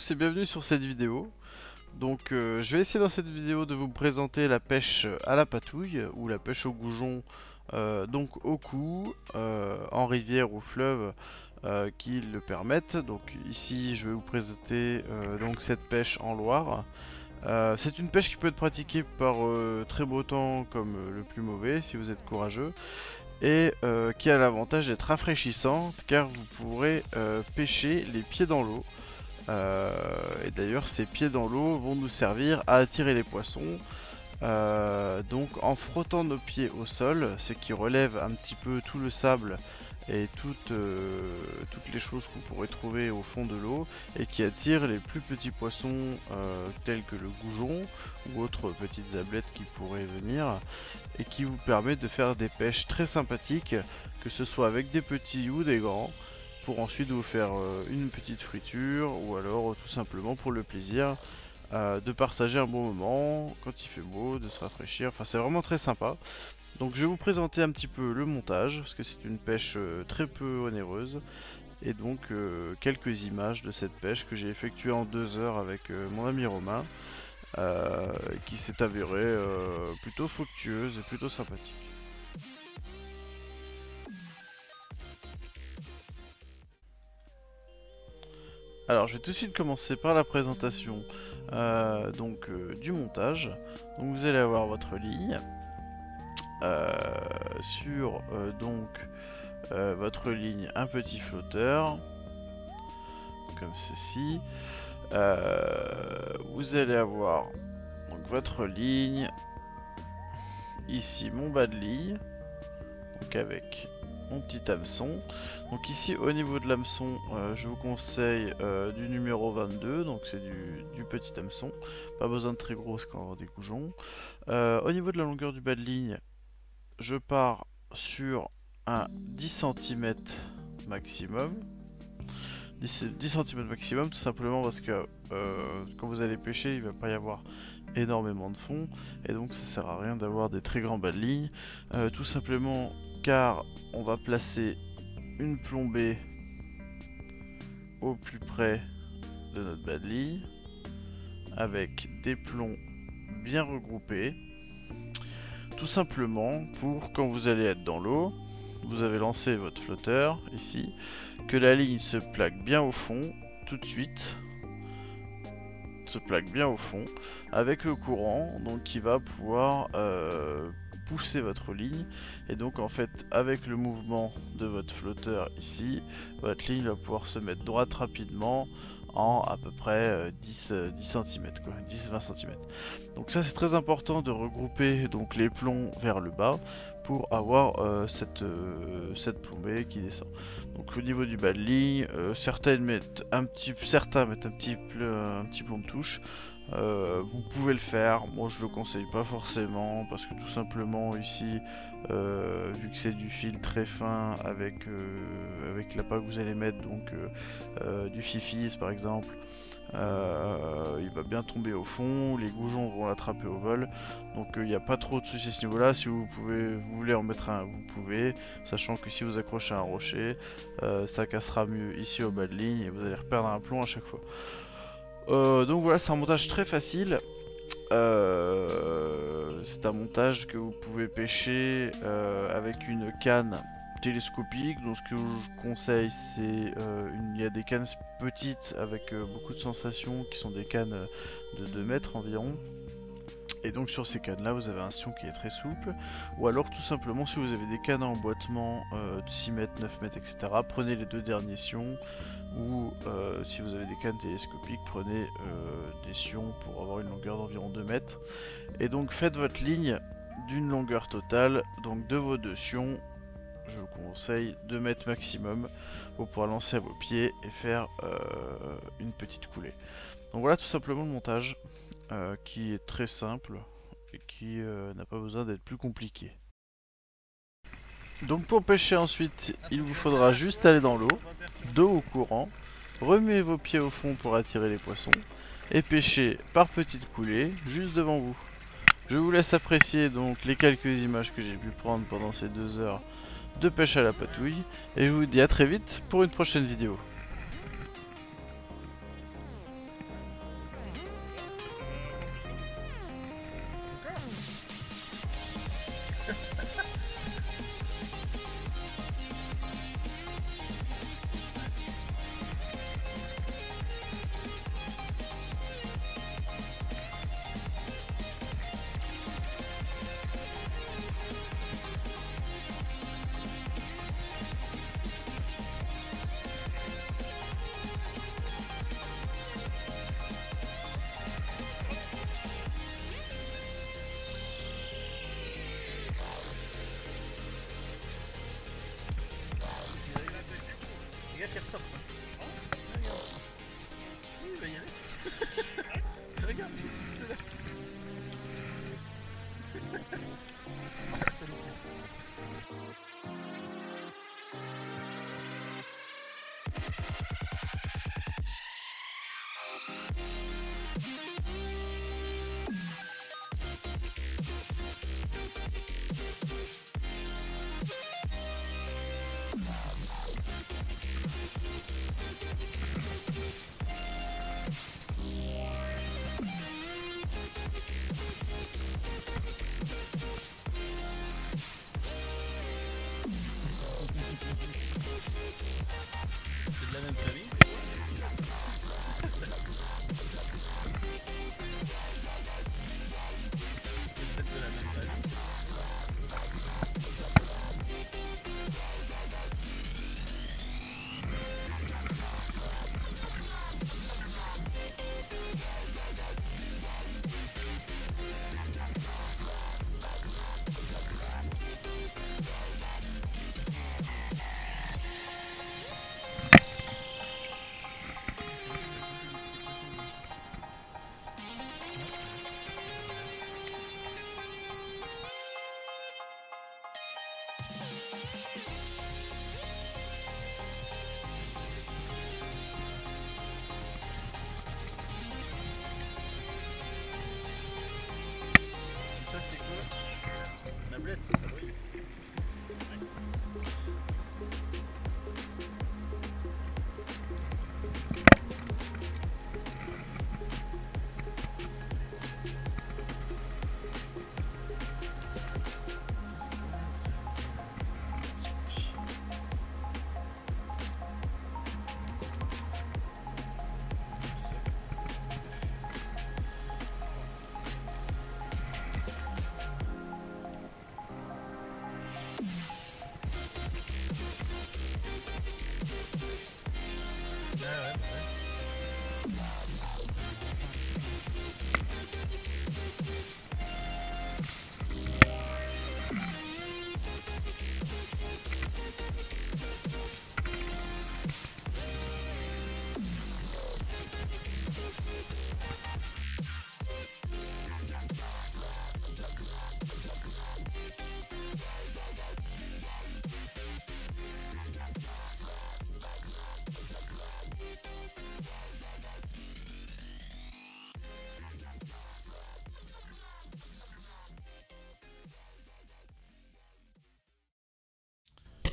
tous et bienvenue sur cette vidéo. Donc je vais essayer dans cette vidéo de vous présenter la pêche à la patouille ou la pêche au goujon, donc au cou, en rivière ou fleuve qui le permettent. Donc ici je vais vous présenter donc cette pêche en Loire. C'est une pêche qui peut être pratiquée par très beau temps comme le plus mauvais si vous êtes courageux, et qui a l'avantage d'être rafraîchissante car vous pourrez pêcher les pieds dans l'eau. Et d'ailleurs ces pieds dans l'eau vont nous servir à attirer les poissons, donc en frottant nos pieds au sol, ce qui relève un petit peu tout le sable et toutes les choses que vous pourrez trouver au fond de l'eau, et qui attire les plus petits poissons tels que le goujon ou autres petites ablettes qui pourraient venir, et qui vous permet de faire des pêches très sympathiques, que ce soit avec des petits ou des grands, pour ensuite vous faire une petite friture, ou alors tout simplement pour le plaisir de partager un bon moment quand il fait beau, de se rafraîchir. Enfin, c'est vraiment très sympa. Donc je vais vous présenter un petit peu le montage, parce que c'est une pêche très peu onéreuse, et donc quelques images de cette pêche que j'ai effectuée en 2 heures avec mon ami Romain, qui s'est avérée plutôt fructueuse et plutôt sympathique. Alors je vais tout de suite commencer par la présentation du montage. Donc vous allez avoir votre ligne sur votre ligne, un petit flotteur comme ceci. Vous allez avoir donc votre ligne, ici mon bas de ligne, donc avec mon petit hameçon. Donc ici au niveau de l'hameçon, je vous conseille du numéro 22, donc c'est du petit hameçon, pas besoin de très grosse quand on va avoir des goujons. Au niveau de la longueur du bas de ligne, je pars sur un 10 cm maximum. 10 cm maximum, tout simplement parce que quand vous allez pêcher, il va pas y avoir énormément de fond, et donc ça sert à rien d'avoir des très grands bas de ligne, tout simplement car on va placer une plombée au plus près de notre bas de ligne avec des plombs bien regroupés, tout simplement pour quand vous allez être dans l'eau, vous avez lancé votre flotteur ici, que la ligne se plaque bien au fond tout de suite, se plaque bien au fond avec le courant, donc qui va pouvoir pousser votre ligne, et donc en fait avec le mouvement de votre flotteur ici, votre ligne va pouvoir se mettre droite rapidement en à peu près 10 cm, 10-20 cm. Donc ça c'est très important de regrouper donc les plombs vers le bas pour avoir cette plombée qui descend. Donc au niveau du bas de ligne, certains mettent un petit plomb de touche. Vous pouvez le faire, moi je le conseille pas forcément, parce que tout simplement ici, vu que c'est du fil très fin avec l'appât que vous allez mettre, donc du fifis par exemple, il va bien tomber au fond, les goujons vont l'attraper au vol, donc il n'y a pas trop de soucis à ce niveau là. Si vous voulez en mettre un, vous pouvez, sachant que si vous accrochez à un rocher, ça cassera mieux ici au bas de ligne et vous allez reperdre un plomb à chaque fois. Donc voilà, c'est un montage très facile. C'est un montage que vous pouvez pêcher avec une canne télescopique. Donc ce que je vous conseille, c'est il y a des cannes petites avec beaucoup de sensations, qui sont des cannes de 2 mètres environ. Et donc sur ces cannes là vous avez un sion qui est très souple, ou alors tout simplement si vous avez des cannes à emboîtement de 6 mètres, 9 mètres, etc., prenez les 2 derniers sions, ou si vous avez des cannes télescopiques, prenez des sions pour avoir une longueur d'environ 2 mètres. Et donc faites votre ligne d'une longueur totale, donc de vos 2 sions, je vous conseille 2 mètres maximum pour pouvoir lancer à vos pieds et faire une petite coulée. Donc voilà tout simplement le montage, qui est très simple et qui n'a pas besoin d'être plus compliqué. Donc pour pêcher ensuite, il vous faudra juste aller dans l'eau, dos au courant, remuer vos pieds au fond pour attirer les poissons, et pêcher par petites coulées juste devant vous. Je vous laisse apprécier donc les quelques images que j'ai pu prendre pendant ces 2 heures de pêche à la patouille, et je vous dis à très vite pour une prochaine vidéo. boulette, ça brille.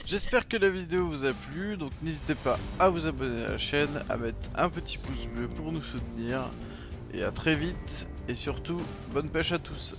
J'espère que la vidéo vous a plu, donc n'hésitez pas à vous abonner à la chaîne, à mettre un petit pouce bleu pour nous soutenir, et à très vite, et surtout, bonne pêche à tous.